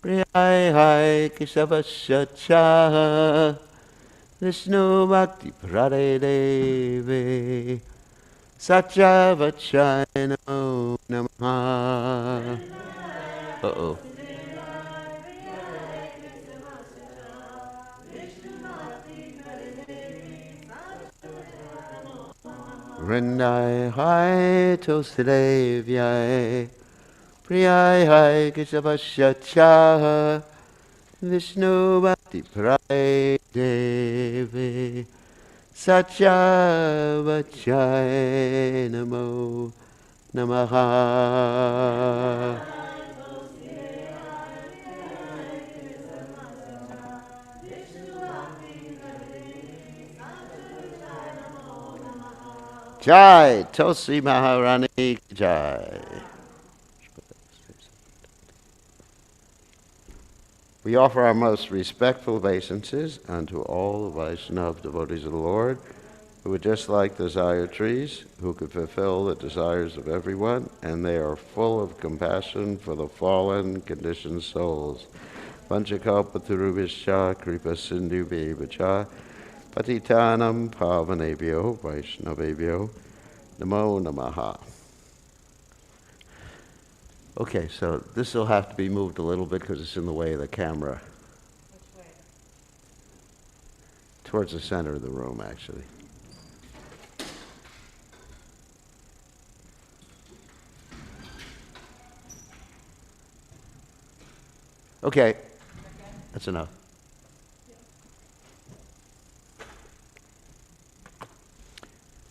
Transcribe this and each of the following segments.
Priyai Keshavasya Vishnu Bhakti Prade Devi Satya Vachayano Namaha. Uh-oh. Vrindai Hai Tosidevya Priyai Hai Keshavasya Vishnu Bhakti Prade Devi Satya Vachai Namo Namaha. Jai Tulsi Maharani ki Jai. We offer our most respectful obeisances unto all the Vaishnava devotees of the Lord, who are just like desire trees, who could fulfill the desires of everyone, and they are full of compassion for the fallen, conditioned souls. Vanchakalpatarubhishya kripa sindhu bevacha patitanam pavanebhyo vaishnavebhyo namo namaha. Okay, so this will have to be moved a little bit because it's in the way of the camera. Which way? Towards the center of the room, actually. Okay, that's enough.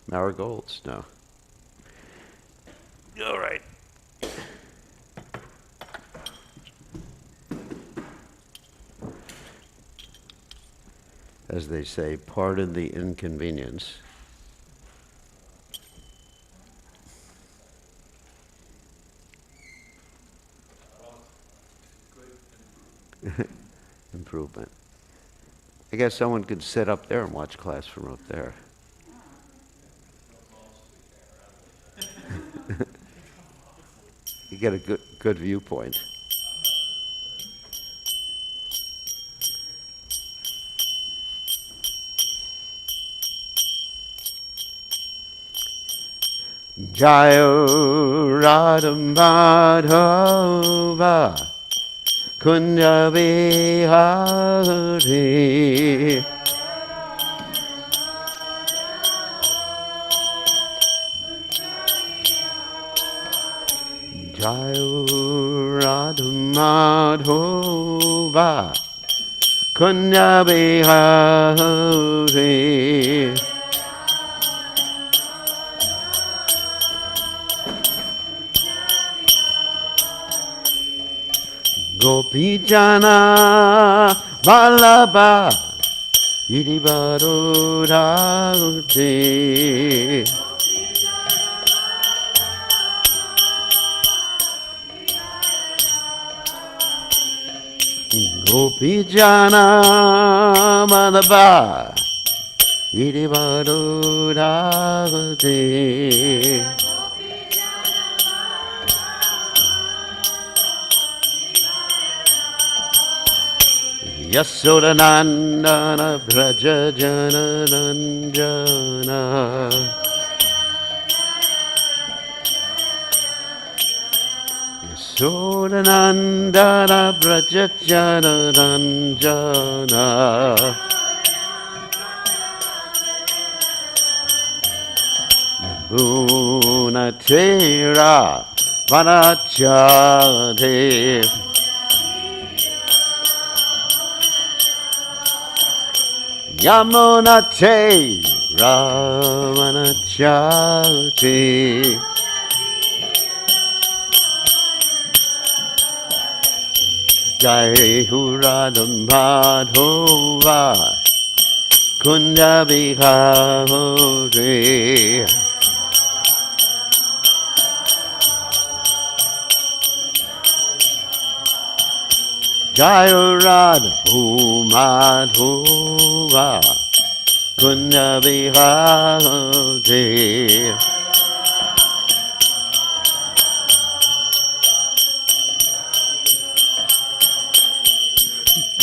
Marigolds? No. All right. As they say, pardon the inconvenience. Improvement. I guess someone could sit up there and watch class from up there. You get a good viewpoint. Jayo Radha Madhava Kunja Vihari Jayo Radha Madhava Kunja Vihari Gopi Jana Vallabha Idivaro Ragute Gopi Jana Vallabha Idivaro Ragute Yasodanandana Braja Jana Ranjana Yasodanandana Braja Jana Ranjana Unatera Vanachate Yamunate Ramanachati Jai Huradam Madhova Kunda Bihari Jai Radha Madhova Kunda Bihari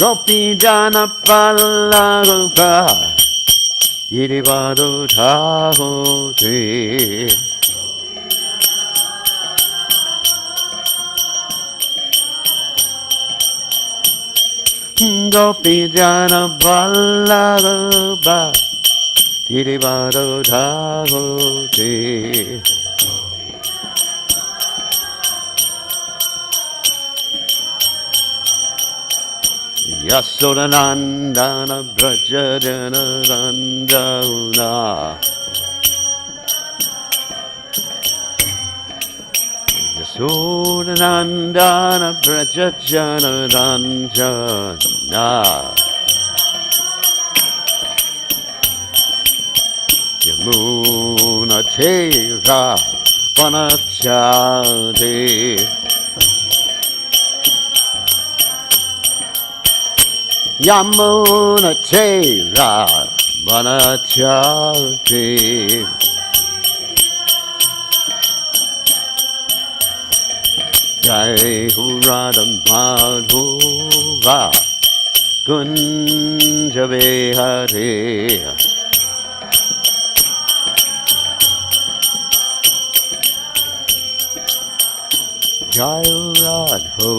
Gopi jana palagopa Yirivado dhahote Gopi jana palagopa Yirivado dhahote Yasodanandana Brajajana Ranjana Yasodanandana Brajajana Ranjana Yamuna Tera Vanachade Yamuna Tera Vanachate Jai Ho Radha Madhava Kunja Vihare Jai Radha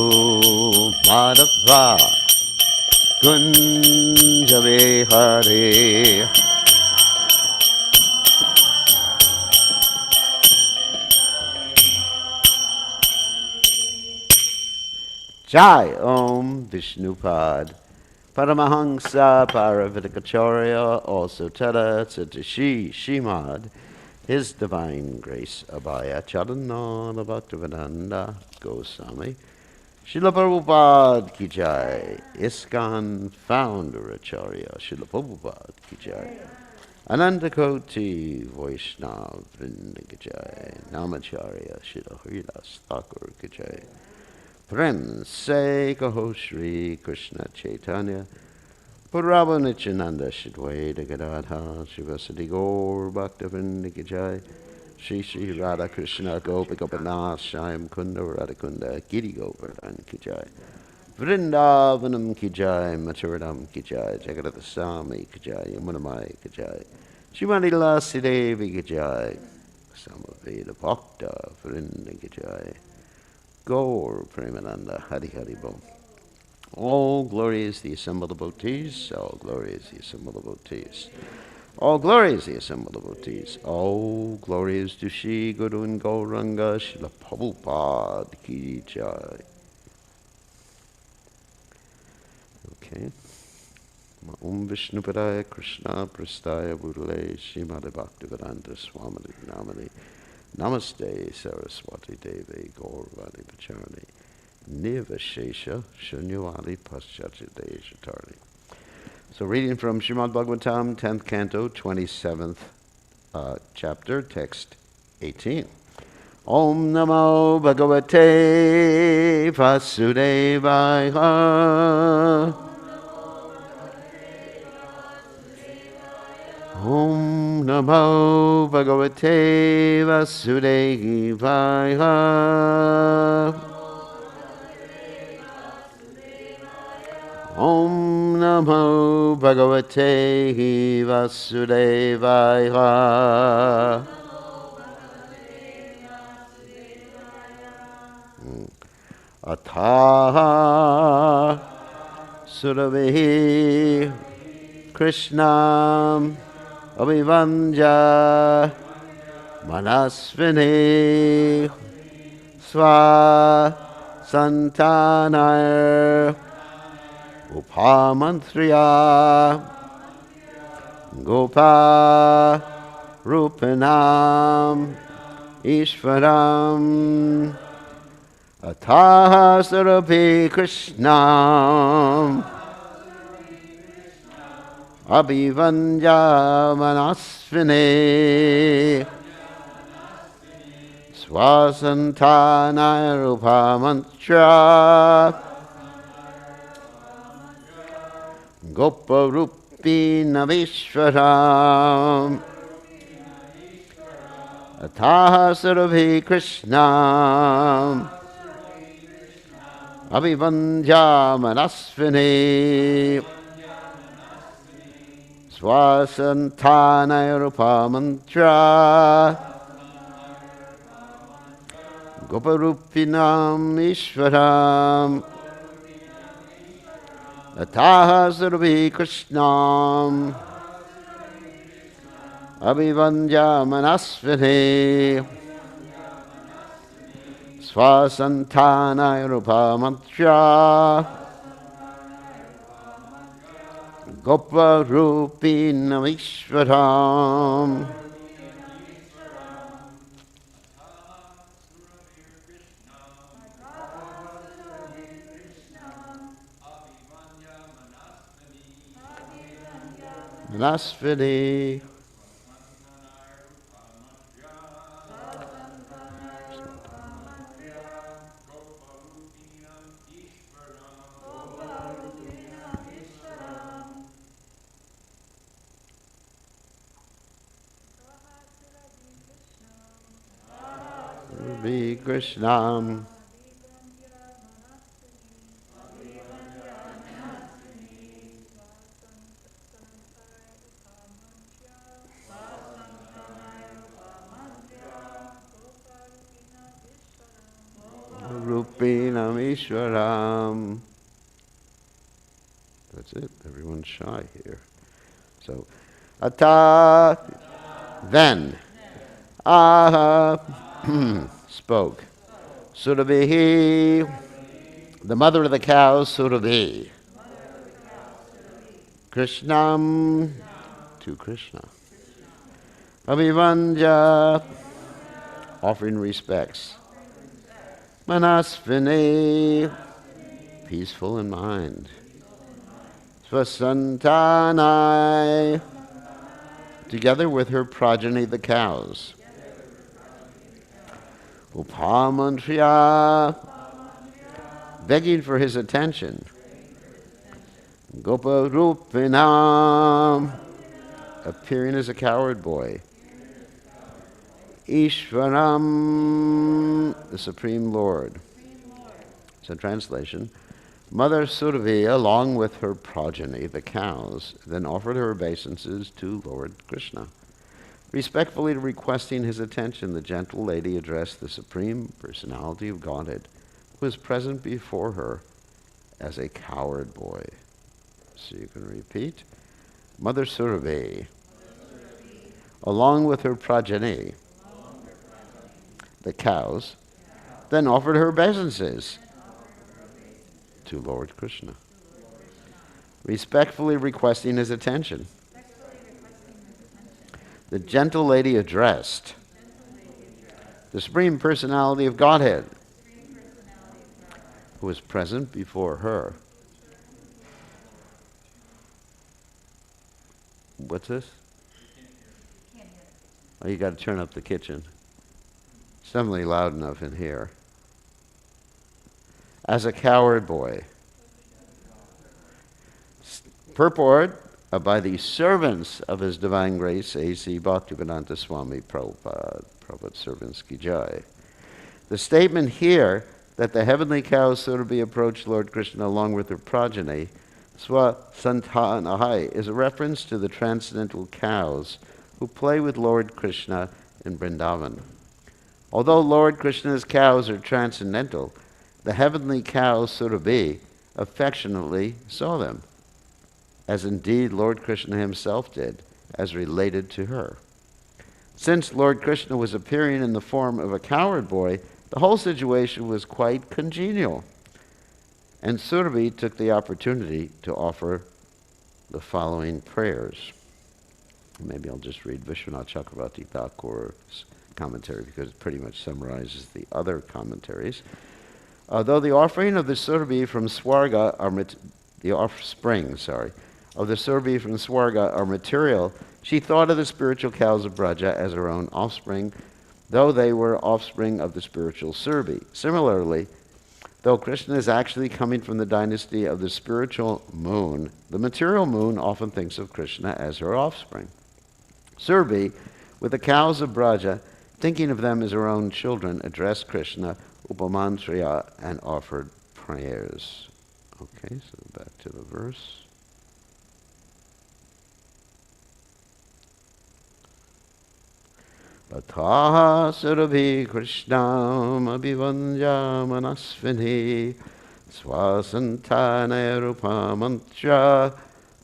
Madhava Kunja Vihare Jai Om Vishnupad Paramahansa Paravitakacharya also Tada Satishi Shimad His Divine Grace Abhaya Charananda Bhaktivedanta Goswami Srila Prabhupada Ki Jai, ISKCON Founder Acharya Srila Prabhupada Ki Jai, Anandakoti Vaishnav Vrinda Ki Jai, Namacharya Srila Haridas Thakur Ki Jai, Prem Se Kaho Shri Krishna Chaitanya, Purava Nityananda Shidwaita Gadadha, Shivasati Gaur Bhakta Vrinda Ki Jai, Shri Shri Radha Krishna Gopi Gopinath Shyam Kunda Radha Kunda Giri Govardhan Ki Jai Vrindavanam Ki Jai Mathuradam Ki Jai Jagadata Swami Ki Jai Yamunamai Ki Jai Shrimati Lasi Devi Ki Jai Samaveda Bhakta Vrinda Ki Jai Gaur Premananda Hari Hari Bom. All glory is the assembled devotees, all glory is the assembled devotees. All glory is the assembled devotees. All glory is to Shri Guru and Gauranga Srila Prabhupada Ki Jai. Okay. Om Vishnupadaya Krishna Prastaya Budale Srimad Bhaktivedanta Swami Namani Namaste Saraswati Devi Gaurvani Pacharani Nivashesha Shunyavali Paschachadesha Tarni. So reading from Srimad Bhagavatam, 10th Canto, 27th chapter, text 18. Om Namo Bhagavate Vasudevaya. Om Namo Bhagavate Vasudevaya. Om Namo Bhagavate Vasudevaya. Ataha Suravehi Krishnam Abhivanja Manasvini Sva Santanar Upamantriya Gopa Rupanam Ishvaram Ataha Sarapi Krishnam Abhivanja Manasvini Swasantanaya Rupamantra Goparupi Navishvaram Ataha Sarabhi Krishnam Abhivandya manasvini Swasantanaya rupamantra Goparupinam Ishvaram Ataha Surabhi Krishnam Abhivandya manasvini Swasantanaya rupamantra Goparupinam Ishvaram. Manasvini. Bir Krishna. Rupinam Ishwaram. That's it. Everyone's shy here. So, Ata, then, Aha, spoke. Surabhi, the mother of the cows, Surabhi. Krishnam, to Krishna. Abhivanja, offering respects. Manasvini, peaceful in mind. Swasantanai, together with her progeny, the cows. Upamantriya, begging for his attention. Goparupinam, appearing as a coward boy. Ishvaram, the Supreme Lord. So translation, Mother Surabhi, along with her progeny, the cows, then offered her obeisances to Lord Krishna. Respectfully requesting his attention, the gentle lady addressed the Supreme Personality of Godhead, who was present before her as a coward boy. So you can repeat. Mother Surabhi, along with her progeny, the cows, then offered her obeisances to Lord Krishna, respectfully requesting his attention. The gentle lady addressed the Supreme Personality of Godhead, who was present before her. What's this? Oh, you got to turn up the kitchen. It's definitely loud enough in here. As a coward boy. Purport by the servants of His Divine Grace, A.C. Bhaktivedanta Swami Prabhupada, Prabhupada servants ki jai. The statement here that the heavenly cow Surabhi approached Lord Krishna along with her progeny, Swasantanahai, is a reference to the transcendental cows who play with Lord Krishna in Vrindavan. Although Lord Krishna's cows are transcendental, the heavenly cow Surabhi affectionately saw them, as indeed Lord Krishna himself did, as related to her. Since Lord Krishna was appearing in the form of a coward boy, the whole situation was quite congenial. And Surabhi took the opportunity to offer the following prayers. Maybe I'll just read Vishwanath Chakravarti Thakur's commentary because it pretty much summarizes the other commentaries. Though the offering of the Surabhi from Swarga of the Surabhi from Swarga are material, she thought of the spiritual cows of Braja as her own offspring, though they were offspring of the spiritual Surabhi. Similarly, though Krishna is actually coming from the dynasty of the spiritual moon, the material moon often thinks of Krishna as her offspring. Surabhi, with the cows of Braja, thinking of them as her own children, addressed Krishna, Upamantriya, and offered prayers. Okay, so back to the verse. Ataha surabhi krishnam abhivanja manasvini swasantana rupamantra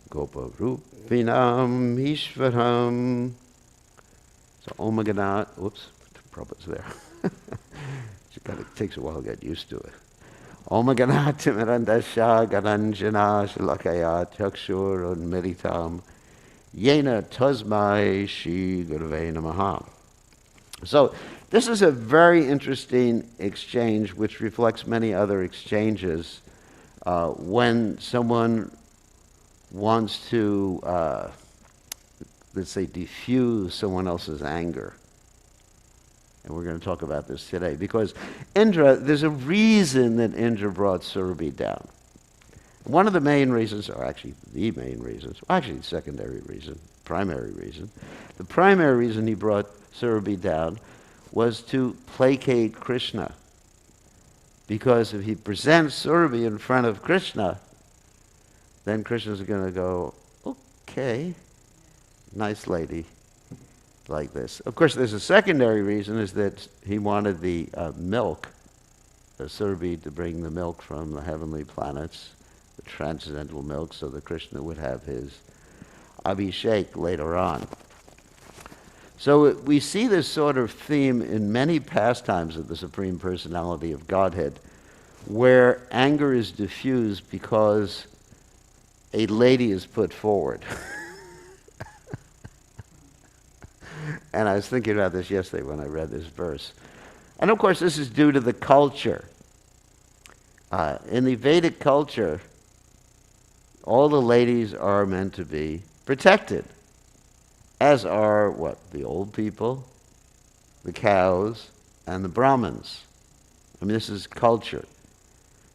gopa rupinam ishvaram. So Om Ganat, whoops, Prabhupada's there. It takes a while to get used to it. Om Ganat Mirandasha Gananjana Shalakaya Chakshur Unmiritam Yena Tasmai Shri Gurave Namaha. So this is a very interesting exchange which reflects many other exchanges when someone wants to, let's say, diffuse someone else's anger. And we're going to talk about this today. Because Indra, there's a reason that Indra brought Surabhi down. One of the main reasons, or actually the main reasons, actually the secondary reason, primary reason, the primary reason he brought Surabhi down was to placate Krishna. Because if he presents Surabhi in front of Krishna, then Krishna's going to go, okay, nice lady, like this. Of course, there's a secondary reason, is that he wanted the milk, the Surabhi, to bring the milk from the heavenly planets, the transcendental milk, so that Krishna would have his abhishek later on. So we see this sort of theme in many pastimes of the Supreme Personality of Godhead, where anger is diffused because a lady is put forward. And I was thinking about this yesterday when I read this verse. And of course, this is due to the culture. In the Vedic culture, all the ladies are meant to be protected, as are what? The old people, the cows, and the Brahmins. I mean, this is culture.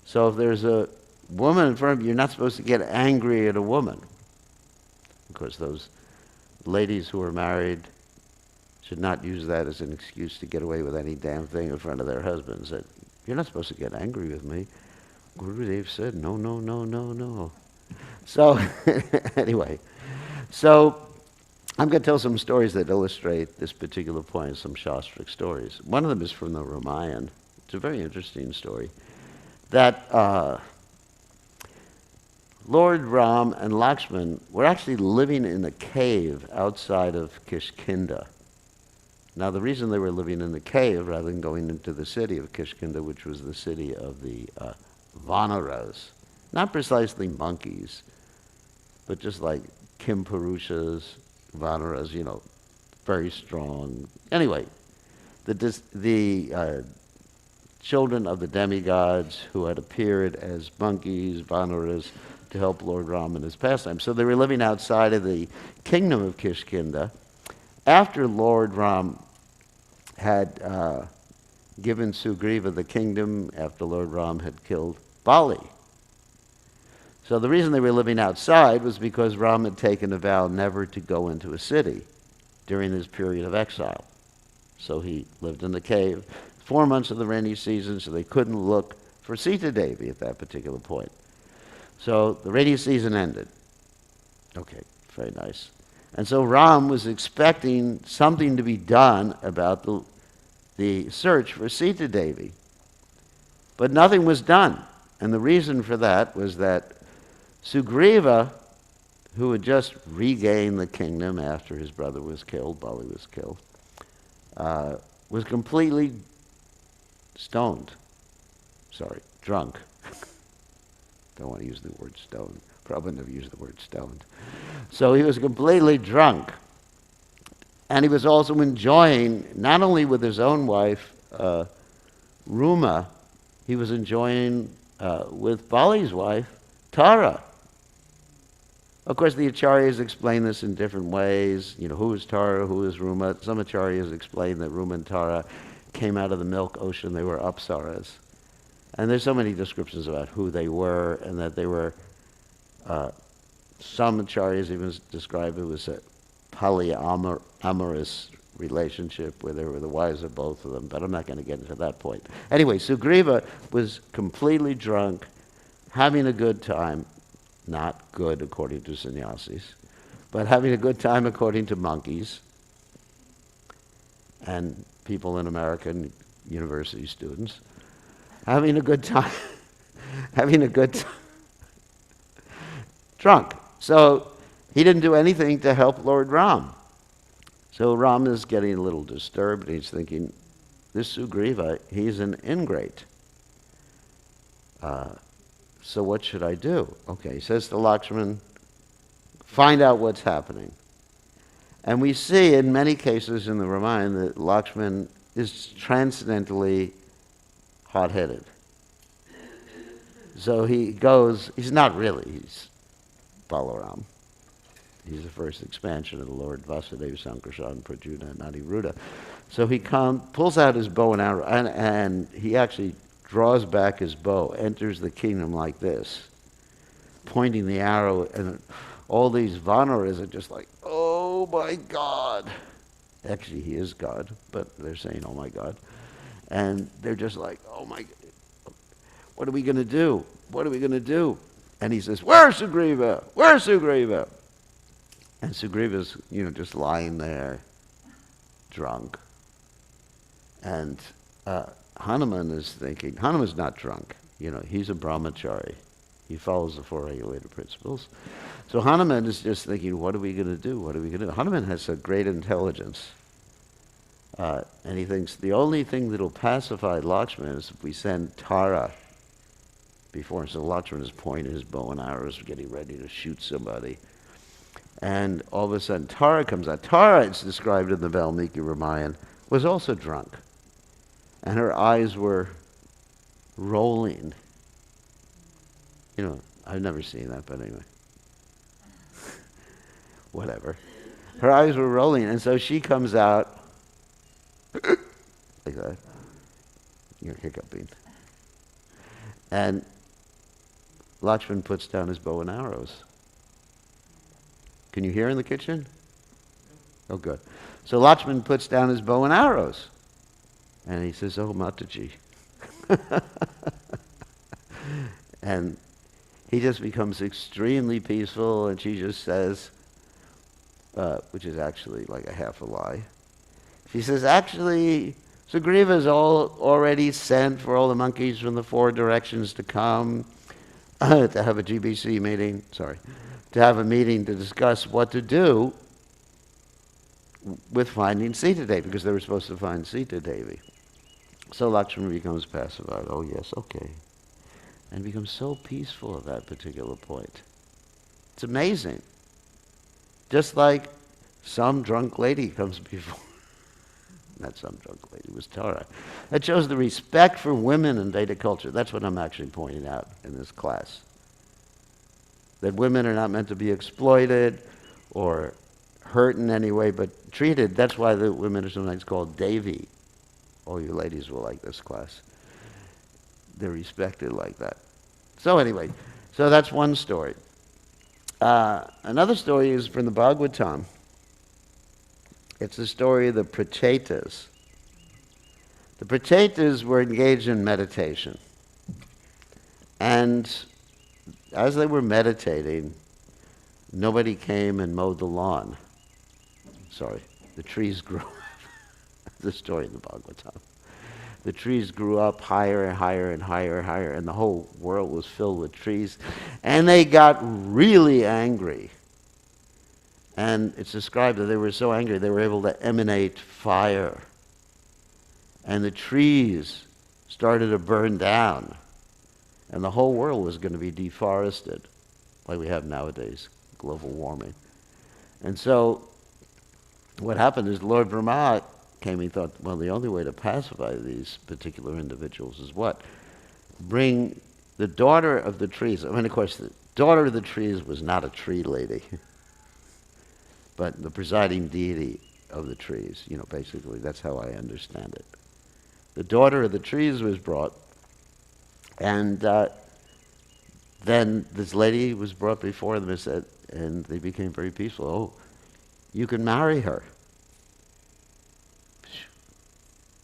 So if there's a woman in front of you, you're not supposed to get angry at a woman. Of course, those ladies who are married should not use that as an excuse to get away with any damn thing in front of their husbands. That you're not supposed to get angry with me. Gurudev said, no, no, no, no, no. So, anyway, so I'm going to tell some stories that illustrate this particular point, some Shastric stories. One of them is from the Ramayana. It's a very interesting story. That Lord Ram and Lakshman were actually living in a cave outside of Kishkinda. Now, the reason they were living in the cave rather than going into the city of Kishkinda, which was the city of the Vanaras, not precisely monkeys, but just like Kimpurushas, Vanaras, you know, very strong. Anyway, the children of the demigods who had appeared as monkeys, Vanaras, to help Lord Ram in his pastime. So they were living outside of the kingdom of Kishkinda. After Lord Ram had given Sugriva the kingdom, after Lord Ram had killed Bali. So the reason they were living outside was because Ram had taken a vow never to go into a city during his period of exile. So he lived in the cave 4 months of the rainy season, so they couldn't look for Sita Devi at that particular point. So the rainy season ended. Okay, very nice. And so Ram was expecting something to be done about the search for Sita Devi. But nothing was done. And the reason for that was that Sugriva, who had just regained the kingdom after his brother was killed, Bali was killed, was completely drunk. Don't want to use the word stoned. Probably never used the word stoned. So he was completely drunk. And he was also enjoying, not only with his own wife, Ruma, he was enjoying with Bali's wife, Tara. Of course, the Acharyas explain this in different ways. You know, who is Tara, who is Ruma? Some Acharyas explain that Ruma and Tara came out of the milk ocean. They were apsaras. And there's so many descriptions about who they were, and that they were, some Acharyas even describe it as a polyamorous relationship where they were the wives of both of them, but I'm not going to get into that point. Anyway, Sugriva was completely drunk, having a good time, not good according to sannyasis, but having a good time according to monkeys and people in American university students, having a good time, having a good time, drunk. So he didn't do anything to help Lord Ram. So Ram is getting a little disturbed. He's thinking, this Sugriva, he's an ingrate. So what should I do? Okay, he says to Lakshman, find out what's happening. And we see in many cases in the Ramayana that Lakshman is transcendently hot-headed. So he goes, he's not really, he's Balaram. He's the first expansion of the Lord Vasudeva, Sankarshan, Pradyumna, and Aniruddha. So he pulls out his bow and arrow, and he actually draws back his bow, enters the kingdom like this, pointing the arrow, and all these Vanaras are just like, oh my God. Actually, he is God, but they're saying, oh my God. And they're just like, oh my God, what are we going to do? What are we going to do? And he says, where's Sugriva? Where's Sugriva? And Sugriva's, just lying there, drunk. And Hanuman is thinking, Hanuman's not drunk. He's a brahmachari. He follows the four regulated principles. So Hanuman is just thinking, what are we going to do? What are we going to do? Hanuman has a great intelligence. And he thinks the only thing that will pacify Lakshman is if we send Tara before him. So Lakshman is pointing his bow and arrows, getting ready to shoot somebody. And all of a sudden, Tara comes out. Tara, it's described in the Valmiki Ramayana, was also drunk. And her eyes were rolling. I've never seen that, but anyway. Whatever. Her eyes were rolling, and so she comes out like that. You're hiccuping. And Lakshman puts down his bow and arrows. Can you hear in the kitchen? Oh, good. So Lakshman puts down his bow and arrows. And he says, oh, Mataji. And he just becomes extremely peaceful, and she just says, which is actually like a half a lie. She says, actually, Sugriva is already sent for all the monkeys from the four directions to come to have a GBC meeting. To have a meeting to discuss what to do with finding Sita Devi, because they were supposed to find Sita Devi. So Lakshman becomes pacified. Oh, yes, okay. And becomes so peaceful at that particular point. It's amazing. Just like some drunk lady comes before. Not some drunk lady, it was Tara. That shows the respect for women in Vedic culture. That's what I'm actually pointing out in this class. That women are not meant to be exploited or hurt in any way, but treated. That's why the women are sometimes called Devi. All you ladies will like this class. They're respected like that. So anyway, so that's one story. Another story is from the Bhagavatam. It's the story of the Prachetas. The Prachetas were engaged in meditation. And as they were meditating, nobody came and mowed the lawn. The trees grew up. The story of the Bhagavatam. The trees grew up higher and higher and higher and higher, and the whole world was filled with trees. And they got really angry. And it's described that they were so angry they were able to emanate fire. And the trees started to burn down. And the whole world was going to be deforested, like we have nowadays, global warming. And so what happened is Lord Brahma came, he thought, well, the only way to pacify these particular individuals is what? Bring the daughter of the trees. I mean, of course, the daughter of the trees was not a tree lady, but the presiding deity of the trees. Basically, that's how I understand it. The daughter of the trees was brought, and then this lady was brought before them and said, and they became very peaceful. Oh, you can marry her.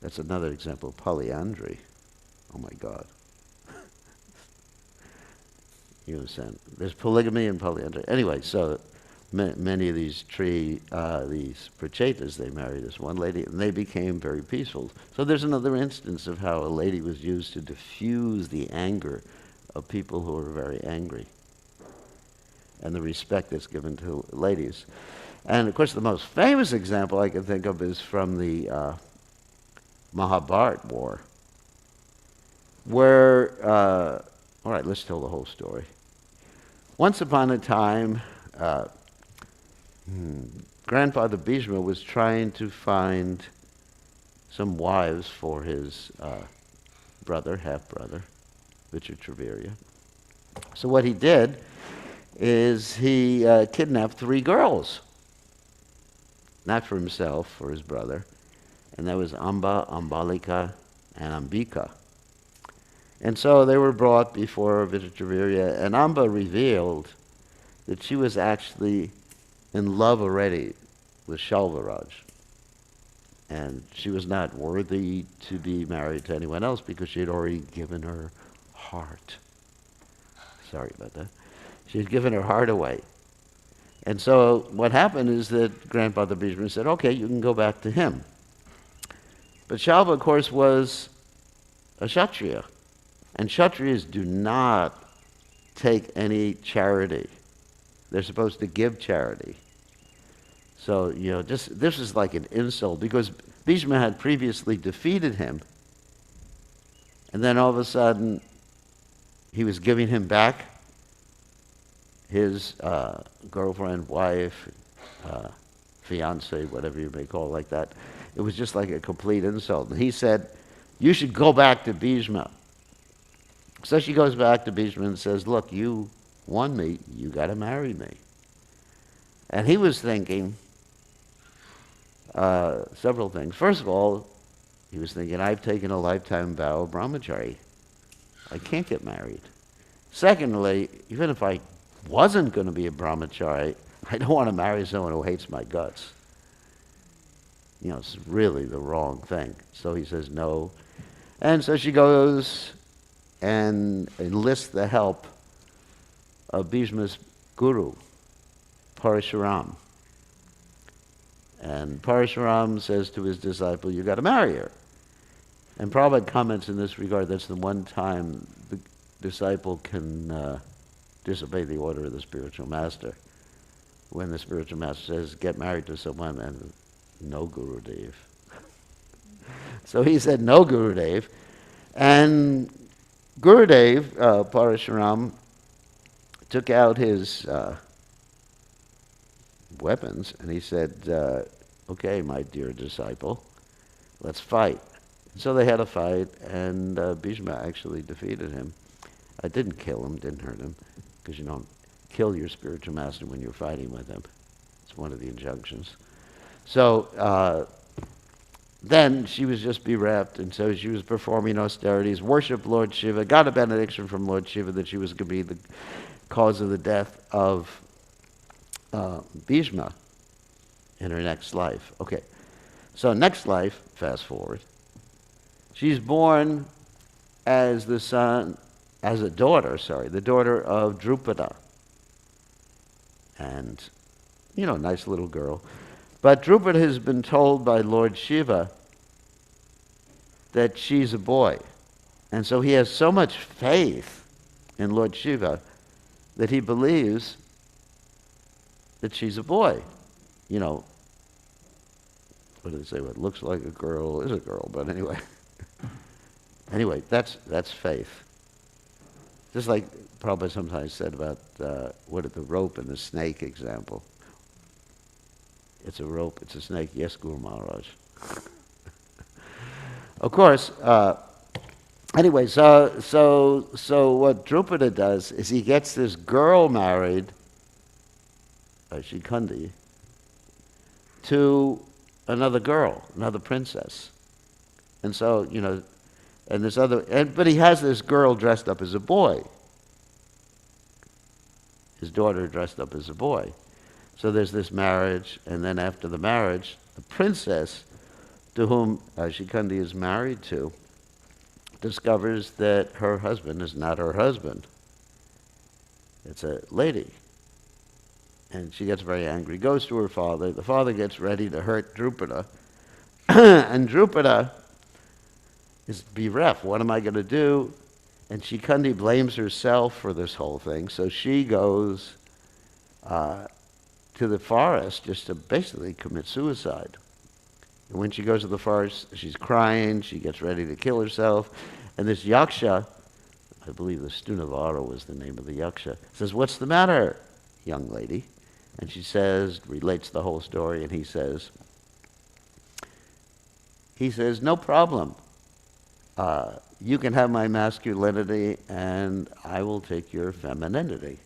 That's another example of polyandry. Oh my God. You understand? There's polygamy and polyandry. Anyway, so many of these these prachetas, they married this one lady, and they became very peaceful. So there's another instance of how a lady was used to diffuse the anger of people who are very angry, and the respect that's given to ladies. And of course, the most famous example I can think of is from the Mahabharata war, where, all right, let's tell the whole story. Once upon a time, Grandfather Bhishma was trying to find some wives for his brother, half-brother, Vichitravirya. So what he did is he kidnapped 3 girls, not for himself, for his brother, and that was Amba, Ambalika, and Ambika. And so they were brought before Vichitravirya, and Amba revealed that she was actually in love already with Shalvaraj. And she was not worthy to be married to anyone else because she had already given her heart. Sorry about that. She had given her heart away. And so what happened is that Grandfather Bhishma said, okay, you can go back to him. But Shalva, of course, was a Kshatriya. And Kshatriyas do not take any charity. They're supposed to give charity. So, this is like an insult because Bhishma had previously defeated him. And then all of a sudden, he was giving him back his girlfriend, wife, fiance, whatever you may call it like that. It was just like a complete insult. And he said, you should go back to Bhishma. So she goes back to Bhishma and says, look, you won me, you got to marry me. And he was thinking several things. First of all, he was thinking, I've taken a lifetime vow of brahmachari. I can't get married. Secondly, even if I wasn't going to be a brahmachari, I don't want to marry someone who hates my guts. It's really the wrong thing. So he says no. And so she goes and enlists the help of Bhishma's guru, Parashuram. And Parashuram says to his disciple, you got to marry her. And Prabhupada comments in this regard, that's the one time the disciple can disobey the order of the spiritual master. When the spiritual master says, get married to someone, and no Gurudev. So he said, no Gurudev. And Gurudev, Parashuram, took out his weapons and he said, okay, my dear disciple, let's fight. So they had a fight, and Bhishma actually defeated him. I didn't kill him, didn't hurt him, because you don't kill your spiritual master when you're fighting with him. It's one of the injunctions. So then she was just bereft, and so she was performing austerities, worshiped Lord Shiva, got a benediction from Lord Shiva that she was going to be the cause of the death of Bhishma in her next life. Okay, so next life, fast forward, she's born as the daughter of Drupada. And, nice little girl. But Drupada has been told by Lord Shiva that she's a boy. And so he has so much faith in Lord Shiva that he believes that she's a boy. What do they say? What looks like a girl is a girl, but anyway. Anyway, that's faith. Just like Prabhupada sometimes said about the rope and the snake example. It's a rope, it's a snake. Yes, Guru Maharaj. Of course, anyway, so what Drupada does is he gets this girl married, Shikundi, to another girl, another princess. And so, and this but he has this girl dressed up as a boy. His daughter dressed up as a boy. So there's this marriage, and then after the marriage, the princess to whom Shikandi is married to, discovers that her husband is not her husband. It's a lady. And she gets very angry, goes to her father. The father gets ready to hurt Drupada. And Drupada is bereft. What am I going to do? And Shikandi blames herself for this whole thing. So she goes to the forest just to basically commit suicide. And when she goes to the forest, she's crying. She gets ready to kill herself. And this yaksha, I believe the Stunavara was the name of the yaksha, says, "What's the matter, young lady?" And she says, relates the whole story, and he says, "No problem. You can have my masculinity, and I will take your femininity."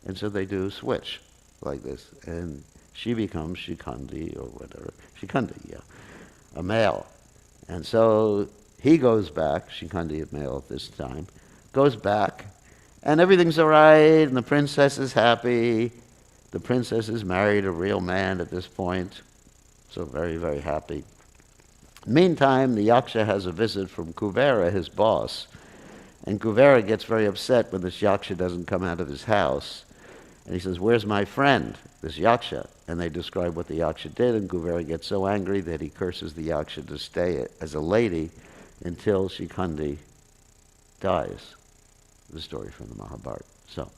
And so they do switch like this, and she becomes Shikandi or whatever. Shikandi, yeah, a male. And so he goes back, Shikandi, a male at this time, goes back, and everything's all right, and the princess is happy. The princess is married a real man at this point, so very, very happy. Meantime, the yaksha has a visit from Kuvera, his boss, and Kuvera gets very upset when this yaksha doesn't come out of his house. And he says, "Where's my friend, this yaksha?" And they describe what the yaksha did, and Kuvera gets so angry that he curses the yaksha to stay as a lady until Shikandi dies. The story from the Mahabharata. So,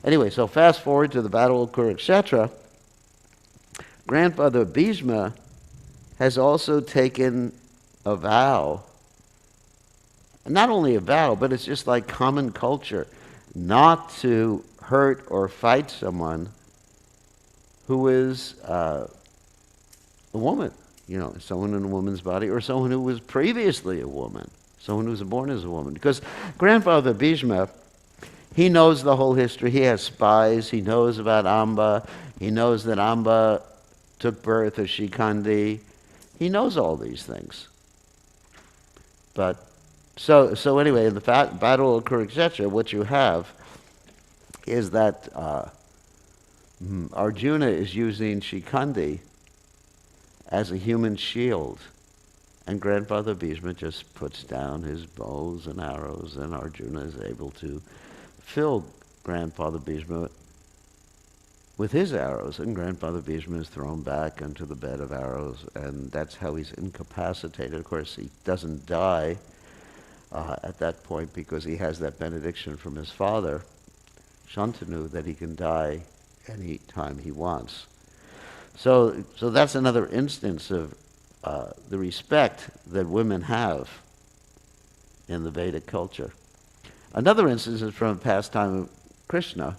anyway, so fast forward to the Battle of Kurukshetra. Grandfather Bhishma has also taken a vow, not only a vow, but it's just like common culture, not to hurt or fight someone who is a woman, someone in a woman's body, or someone who was previously a woman, someone who was born as a woman. Because Grandfather Bhishma, he knows the whole history. He has spies. He knows about Amba. He knows that Amba took birth as Shikandi. He knows all these things. But so anyway, in the Battle of Kurukshetra, what you have is that Arjuna is using Shikandi as a human shield, and Grandfather Bhishma just puts down his bows and arrows, and Arjuna is able to fill Grandfather Bhishma with his arrows, and Grandfather Bhishma is thrown back into the bed of arrows, and that's how he's incapacitated. Of course, he doesn't die at that point because he has that benediction from his father, Shantanu, that he can die any time he wants. So that's another instance of the respect that women have in the Vedic culture. Another instance is from a pastime of Krishna,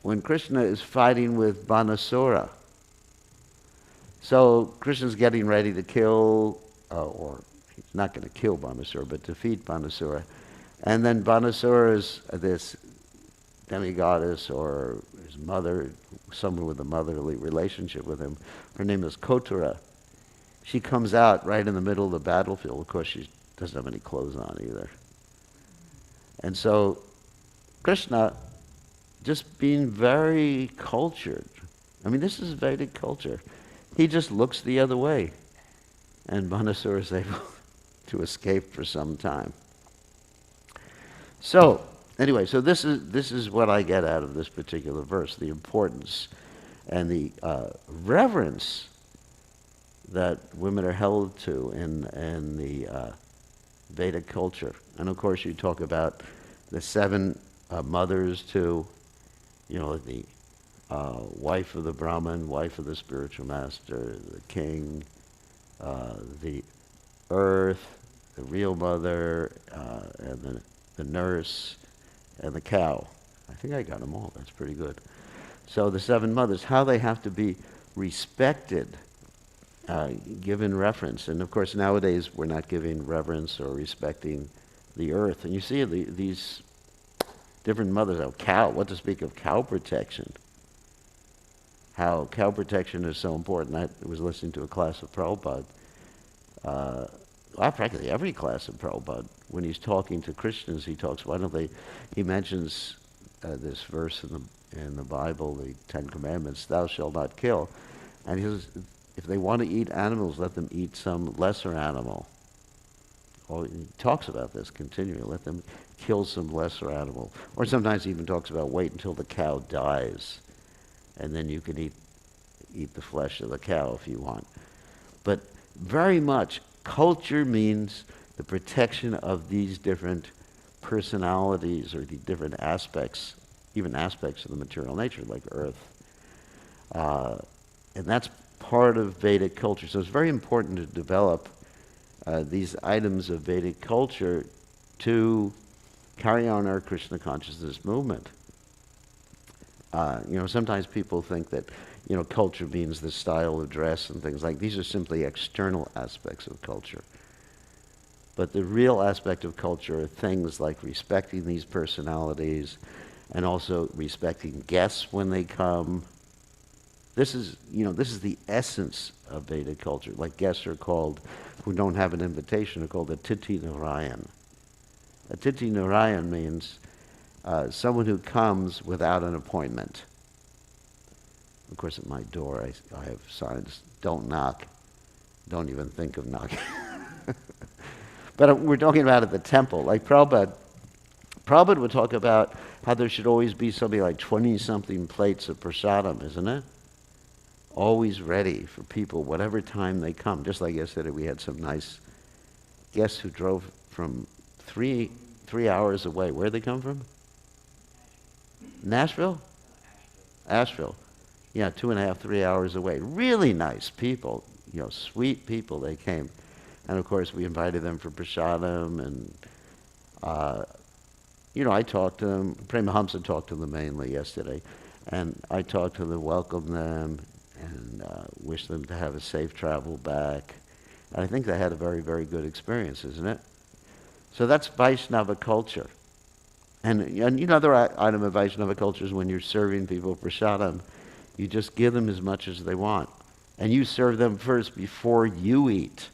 when Krishna is fighting with Banasura. So Krishna's getting ready to kill, or he's not going to kill Banasura, but defeat Banasura. And then Banasura is this demigoddess, or his mother, someone with a motherly relationship with him. Her name is Kotura. She comes out right in the middle of the battlefield. Of course, she doesn't have any clothes on either. And so Krishna, just being very cultured, I mean, this is Vedic culture. He just looks the other way. And Banasura is able to escape for some time. So, anyway, so this is what I get out of this particular verse, the importance and the reverence that women are held to in the Vedic culture. And of course, you talk about the seven mothers to, the wife of the Brahmin, wife of the spiritual master, the king, the earth, the real mother, and the nurse, and the cow. I think I got them all. That's pretty good. So the seven mothers, how they have to be respected, given reference. And of course, nowadays, we're not giving reverence or respecting the earth. And you see these different mothers of cow. What to speak of cow protection? How cow protection is so important. I was listening to a class of Prabhupada. Practically every class of Prabhupada, when he's talking to Christians, he mentions this verse in the Bible, the Ten Commandments, "Thou shalt not kill." And he says, if they want to eat animals, let them eat some lesser animal. Or he talks about this continually. Let them kill some lesser animal. Or sometimes he even talks about wait until the cow dies, and then you can eat the flesh of the cow if you want. But very much, culture means the protection of these different personalities or the different aspects, even aspects of the material nature, like earth. And that's part of Vedic culture. So it's very important to develop these items of Vedic culture to carry on our Krishna consciousness movement. Sometimes people think that, culture means the style of dress and things like these are simply external aspects of culture. But the real aspect of culture are things like respecting these personalities and also respecting guests when they come. This is the essence of Vedic culture. Like guests are called, who don't have an invitation, are called Atiti Narayan. Atiti Narayan means someone who comes without an appointment. Of course, at my door, I have signs, don't knock. Don't even think of knocking. But we're talking about at the temple. Like Prabhupada would talk about how there should always be something like 20-something plates of prasadam, isn't it? Always ready for people, whatever time they come. Just like yesterday, we had some nice guests who drove from three hours away. Where'd they come from? Nashville? Asheville. Yeah, 2.5, 3 hours away. Really nice people, sweet people. They came. And of course, we invited them for prasadam, and, I talked to them. Premahamsa talked to them mainly yesterday. And I talked to them, welcomed them, and wished them to have a safe travel back. And I think they had a very, very good experience, isn't it? So that's Vaishnava culture. And another item of Vaishnava culture is when you're serving people prasadam, you just give them as much as they want. And you serve them first before you eat.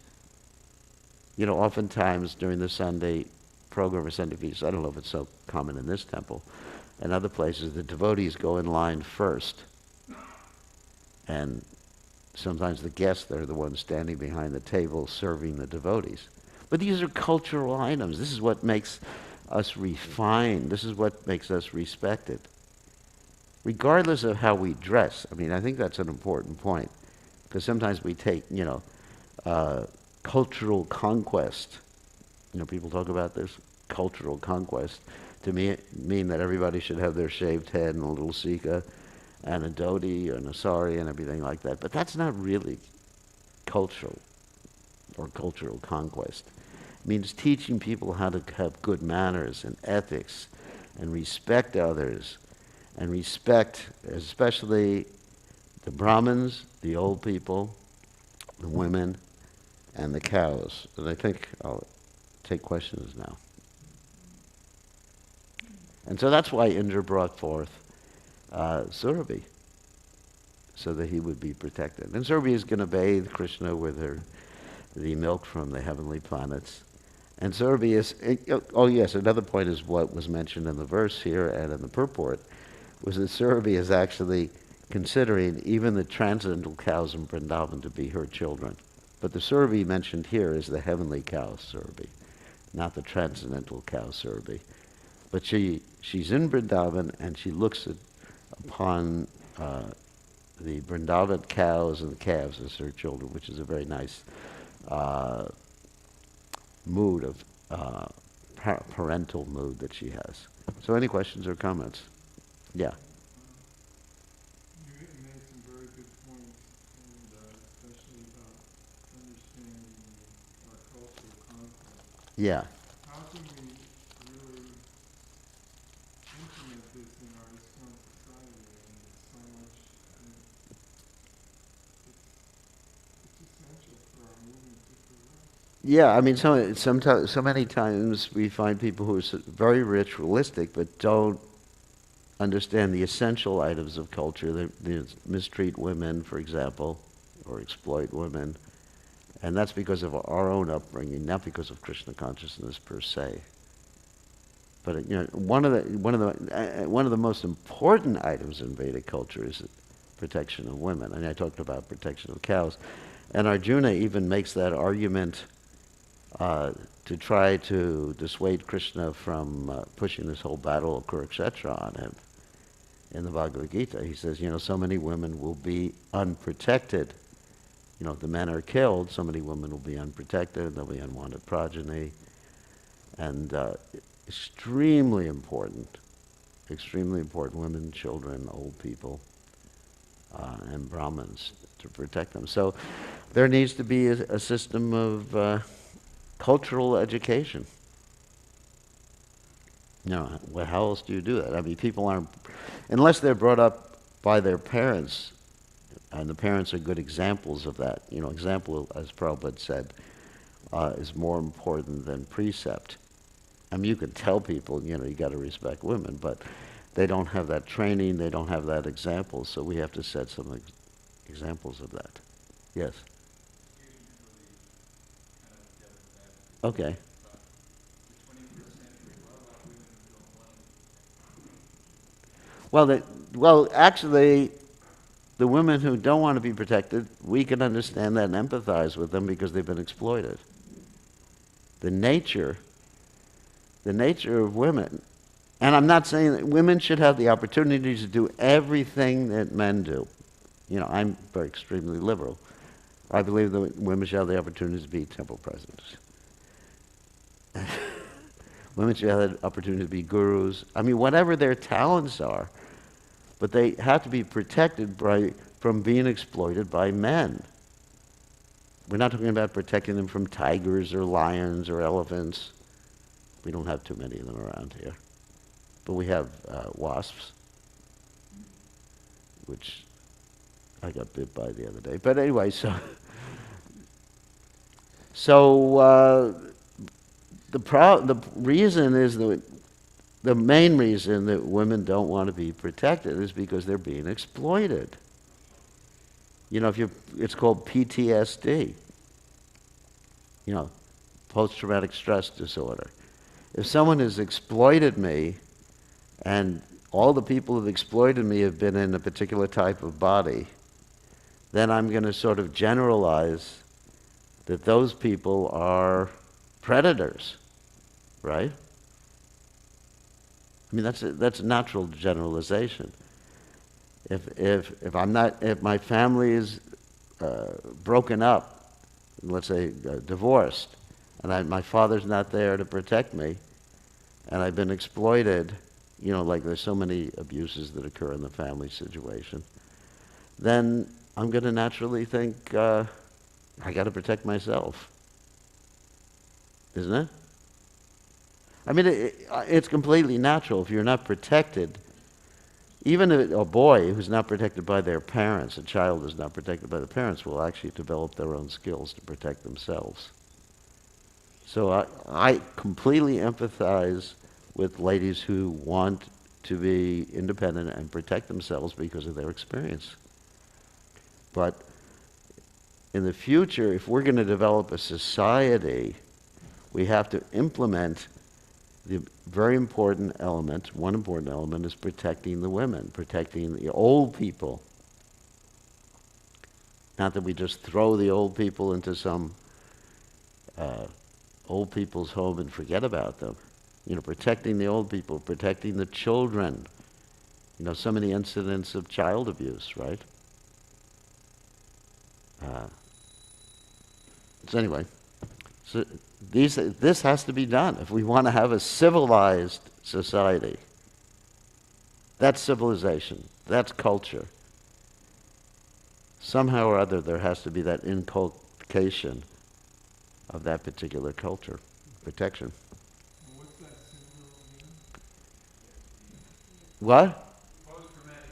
Oftentimes during the Sunday program or Sunday feast, I don't know if it's so common in this temple, and other places, the devotees go in line first. And sometimes the guests are the ones standing behind the table serving the devotees. But these are cultural items. This is what makes us refined. This is what makes us respected. Regardless of how we dress. I think that's an important point. Because sometimes we take, cultural conquest. People talk about this, cultural conquest, to mean that everybody should have their shaved head and a little sika and a dhoti and a sari and everything like that. But that's not really cultural or cultural conquest. It means teaching people how to have good manners and ethics and respect others and respect especially the Brahmins, the old people, the women, and the cows. And I think I'll take questions now. And so that's why Indra brought forth Surabhi, so that he would be protected. And Surabhi is going to bathe Krishna with the milk from the heavenly planets. And Surabhi is, another point is what was mentioned in the verse here and in the purport, was that Surabhi is actually considering even the transcendental cows in Vrindavan to be her children. But the Surabhi mentioned here is the heavenly cow Surabhi, not the transcendental cow Surabhi. But she's in Vrindavan, and she looks upon the Vrindavan cows and the calves as her children, which is a very nice mood of parental mood that she has. So any questions or comments? Yeah. You made some very good points, and especially about understanding our cultural context. Yeah. How can we really implement this in our ISKCON society? It's so much, it's essential for our movement to progress. Yeah, so many times we find people who are very ritualistic but don't understand the essential items of culture. They mistreat women, for example, or exploit women. And that's because of our own upbringing, not because of Krishna consciousness per se. But one of the most important items in Vedic culture is protection of women. And I talked about protection of cows. And Arjuna even makes that argument to try to dissuade Krishna from pushing this whole battle of Kurukshetra on him. In the Bhagavad Gita, he says, so many women will be unprotected. If the men are killed, so many women will be unprotected, there'll be unwanted progeny. And extremely important, women, children, old people, and Brahmins to protect them. So there needs to be a system of cultural education. How else do you do that? I mean, people aren't, unless they're brought up by their parents, and the parents are good examples of that. Example, as Prabhupada said, is more important than precept. I mean, you can tell people, you got to respect women, but they don't have that training, they don't have that example, so we have to set some examples of that. Yes? Okay. Well, actually, the women who don't want to be protected, we can understand that and empathize with them because they've been exploited. The nature of women, and I'm not saying that women should have the opportunity to do everything that men do. I'm very extremely liberal. I believe that women should have the opportunity to be temple presidents. Women should have the opportunity to be gurus. I mean, whatever their talents are, but they have to be protected from being exploited by men. We're not talking about protecting them from tigers or lions or elephants. We don't have too many of them around here. But we have wasps, which I got bit by the other day. But anyway, the reason is the main reason that women don't want to be protected is because they're being exploited. It's called PTSD. Post-traumatic stress disorder. If someone has exploited me, and all the people who've exploited me have been in a particular type of body, then I'm going to sort of generalize that those people are predators, right? I mean, that's a natural generalization. If my family is broken up, let's say divorced, and my father's not there to protect me, and I've been exploited, like there's so many abuses that occur in the family situation, then I'm going to naturally think, I got to protect myself. Isn't it? I mean, it's completely natural. If you're not protected, even a boy who's not protected by their parents, a child who's not protected by the parents, will actually develop their own skills to protect themselves. So I completely empathize with ladies who want to be independent and protect themselves because of their experience. But in the future, if we're going to develop a society, we have to implement the very important element. One important element is protecting the women, protecting the old people. Not that we just throw the old people into some old people's home and forget about them. Protecting the old people, protecting the children. So many incidents of child abuse, right? So anyway, this has to be done if we want to have a civilized society. That's civilization. That's culture. Somehow or other, there has to be that inculcation of that particular culture, protection. And what's that syndrome again? What? Post-traumatic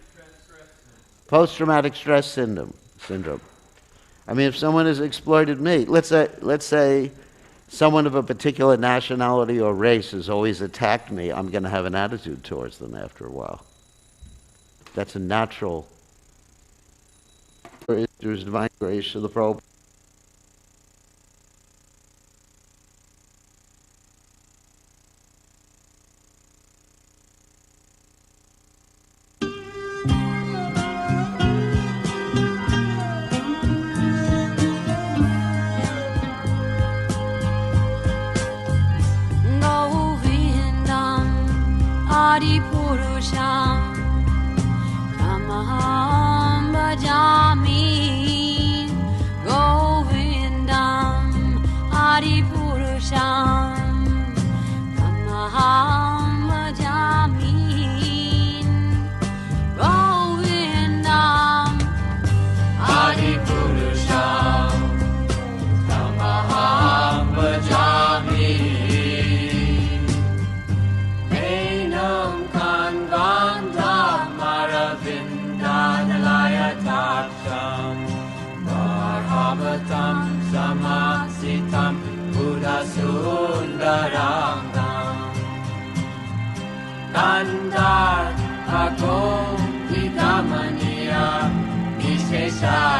Post-traumatic stress stress syndrome. I mean, if someone has exploited me, let's say someone of a particular nationality or race has always attacked me, I'm going to have an attitude towards them after a while. That's a natural. There's divine grace of the Prabhupada.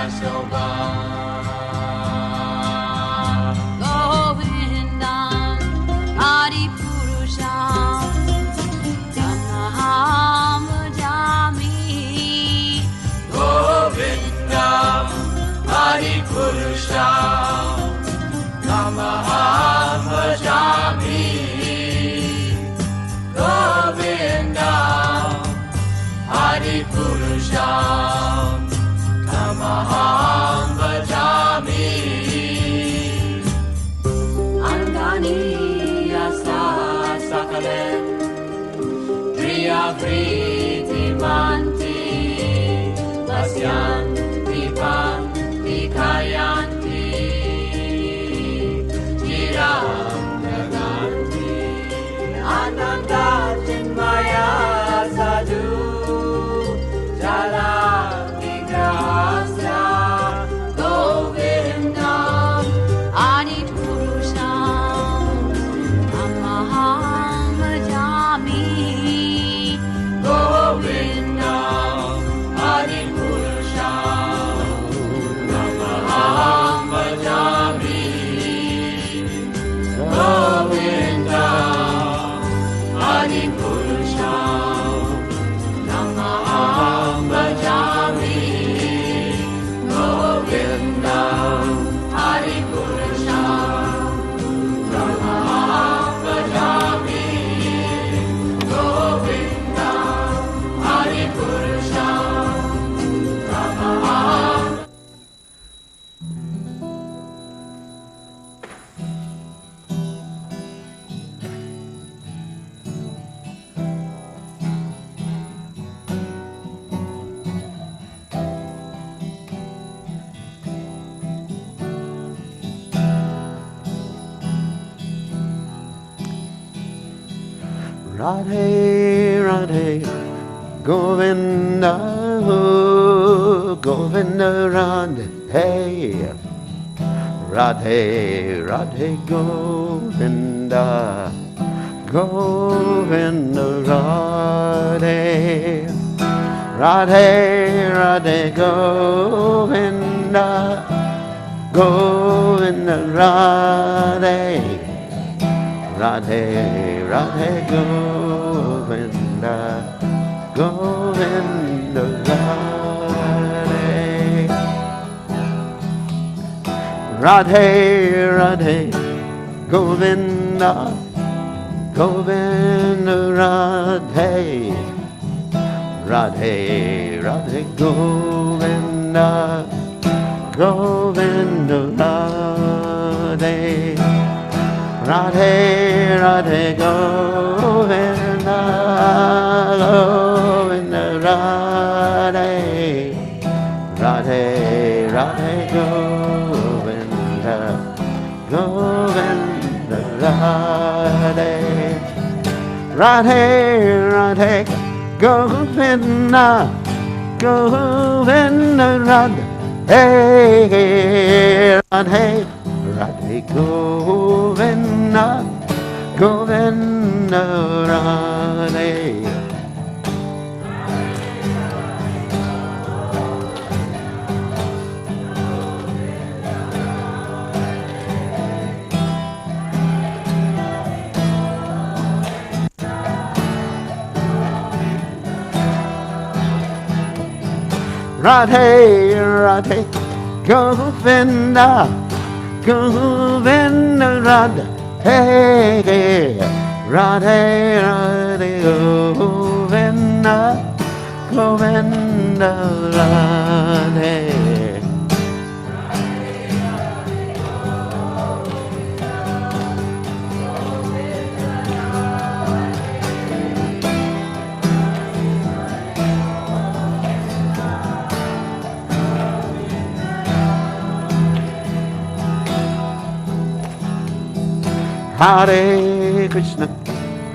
Soba Govindam Adi Purusham Tamaham Jami Govindam Adi Purusham Tamaham Jami Govindam Adi Purusham Tamaham Bhajami Andani Asa Sakale Priya Priti Manti Lasyan Dipan Dikayanti Jiram Naganti Ananda Chinmaya Sadhu Jala Govindam Adi Purusham Tamaham Bhajami Govindam Adi Purusham Tamaham Bhajami Govindam Adi Purusham Tamaham Bhajami Govindam Hari Purusham Tamaham Bhajami Govindam Hari Purusham Tamaham Radhe, Radhe, Govinda, Govinda, Radhe, Radhe, Radhe, Govinda, Govinda, Radhe, Radhe, Radhe, Govinda, Govinda, Radhe, Radhe, Radhe, Govinda, Govinda, Radhe, Radhe, Govinda, Govinda, Radhe, Radhe, Radhe, Govinda, Govinda, Radhe, Radhe, Radhe, Govinda, Govinda, Radhe, Radhe, Radhe, Govinda, Govinda, Radhe, Radhe, Radhe, Govinda, Govinda, Radhe, Radhe, Radhe, Govinda, Govinda, Radhe. Radhe, Radhe, Govinda, Govinda, Radhe, Radhe, Radhe, Govinda, Govinda, Radhe. Hare Krishna,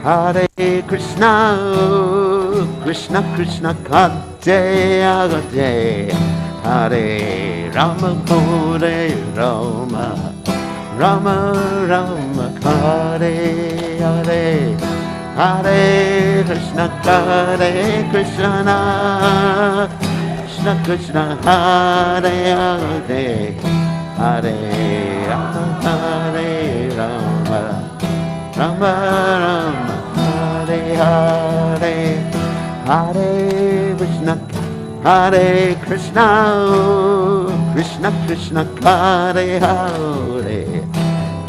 Hare Krishna, Krishna Krishna, Hare Hare, Hare Rama, Hare Rama, Rama Rama, Hare Hare, Hare Krishna, Krishna Krishna Krishna Hare Hare Hare Rama Hare Rama Rama Rama Hare Hare Hare Krishna Hare Krishna Krishna Krishna Hare Hare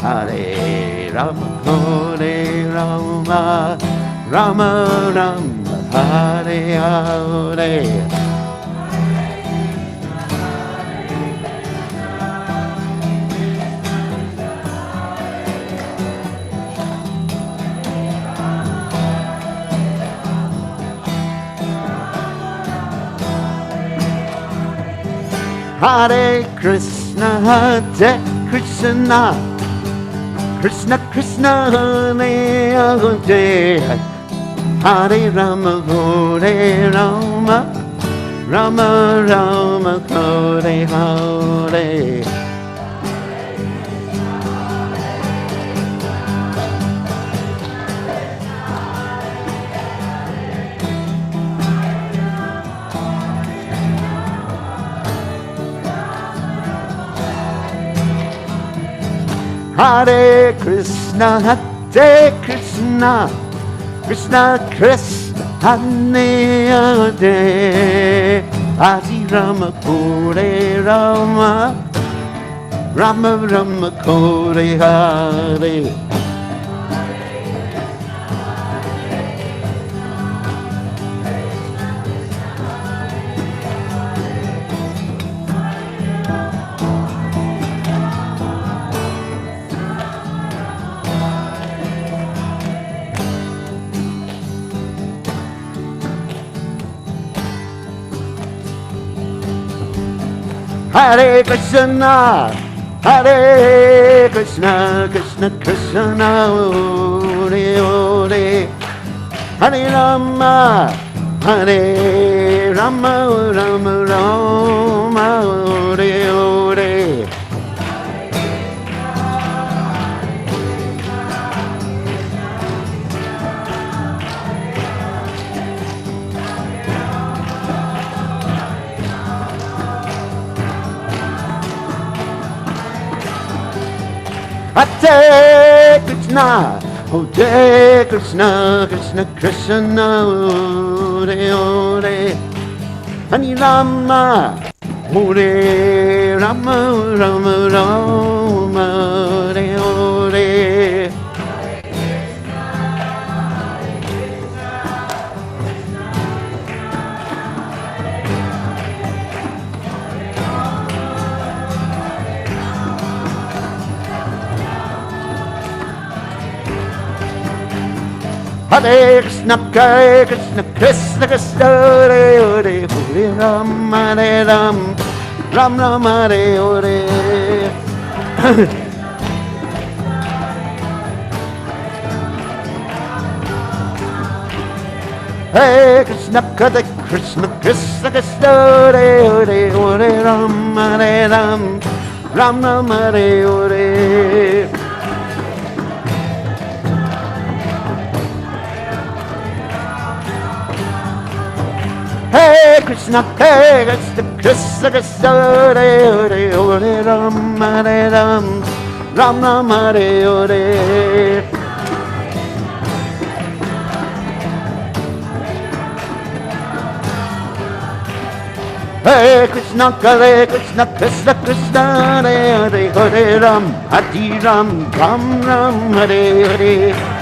Hare Rama Hare Rama Rama Rama Hare Hare Hare Krishna Hare Krishna Krishna Krishna Hare Hare Hare Rama Hare Rama Rama Rama Hare Hare Hare Krishna Hare Krishna Krishna Krishna Hare Hare Hare Rama Hare Rama Rama Rama Hare Hare Hare Krishna, Hare Krishna, Krishna Krishna, Hare Hare, Hare Rama, Hare Rama, Rama Rama, Hare Hare. Hare Krishna, Hare Krishna, Krishna Krishna, Hare Hare, Hare Rama, Hare Rama, Rama Rama, Hare Hare. Hare Krishna, Hare Krishna, Krishna Krishna, Hare Hare, Hare Ram, Hare Ram, Ram Ram, Hare Hare. Hare Krishna, Hare Krishna, Krishna Krishna, Hare Hare, Hare Ram, Hare Ram, Ram Ram, Hare Hare. Hare Krishna, Krishna Krishna, Hare Hare, Hare Ram, Hare Ram, Ram Ram, Hare Hare. Hare Krishna, Krishna Krishna, Hare Hare, Hare Ram, Hare Ram, Ram Ram, Hare Hare.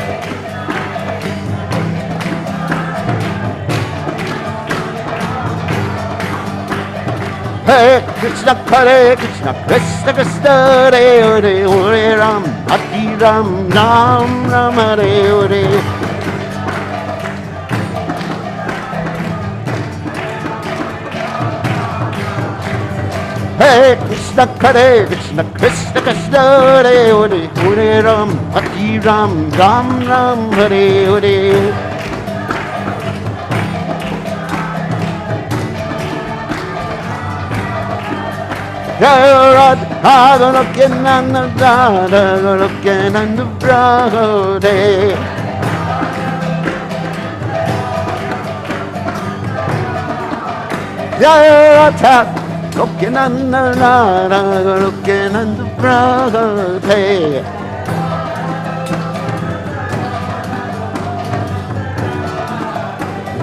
Hare Krishna, Krishna Krishna, Hare Hare, Hare Ram, Hare Ram, Ram Ram, Hare Hare. Hare Krishna, Krishna Krishna, Hare Hare, Hare Ram, Hare Ram, Ram Ram, Hare Hare. Jaya Radha looking on the Radha looking on the Brahode. Jayarata, looking on the rada, looking on the brother, hey.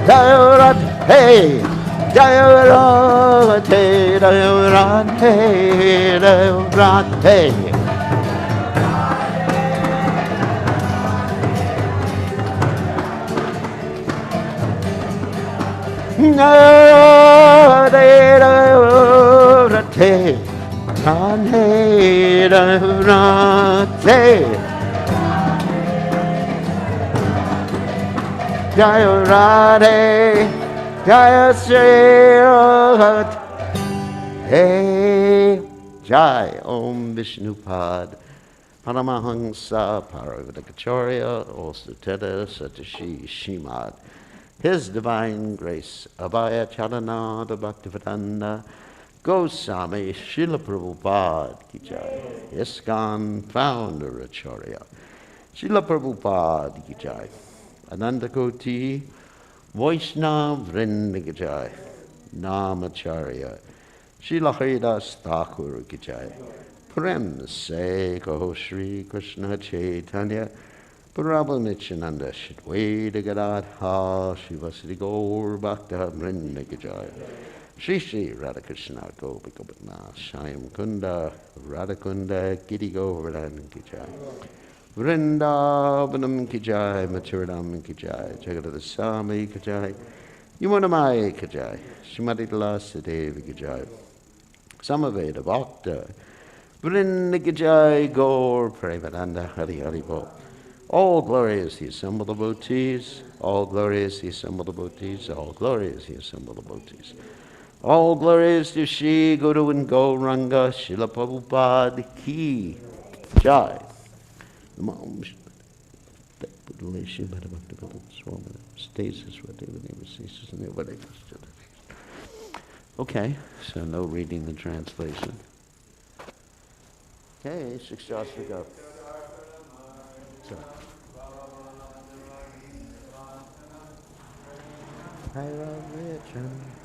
Jayarata, hey. Jayarata, Jayarata, hey, Jayarata, hey. Jaya Radhe, Jaya Sri Hey, Jai Om Vishnupad, Paramahansa Paravatakacharya, Osuteta Satashi Shimad. His Divine Grace, Abhaya Charanada Bhaktivedanta Goswami Srila Prabhupada Ki Jai, ISKCON Founder Acharya, Srila Prabhupada Ki Jai, Ananda Koti, Vaishnav Vrinda Ki Jai, Namacharya, Srila Haridas Thakur Ki Jai, Prem Se Kaho Shri Krishna Chaitanya, Prabhu Nityananda Shadwaita Gadadha Shivasri Gaur Bhakta Vrinda Ki Jai, Shri Shri Radhakrishna Gopi Gopatna Shyam Kunda Radhakunda Giri Govardhan Ki Jai, Vrindavanam Ki Jai, Mathuradam Ki Jai, Jagadasami Ki Jai, Yamunamai Ki Jai, Srimati Tulasi Devi Ki Jai, Samaveda Bhakta Vrinda Ki Jai, Gaur Premananda Hari Hari Bol. All glory is the assembled devotees, all glory is the assembled devotees, all glory is the assembled devotees. All glory is to Shri Guru and Gauranga, Srila Prabhupada Ki Jai. Okay, so no reading the translation. Okay, 6 shots to go. So. I love Richard.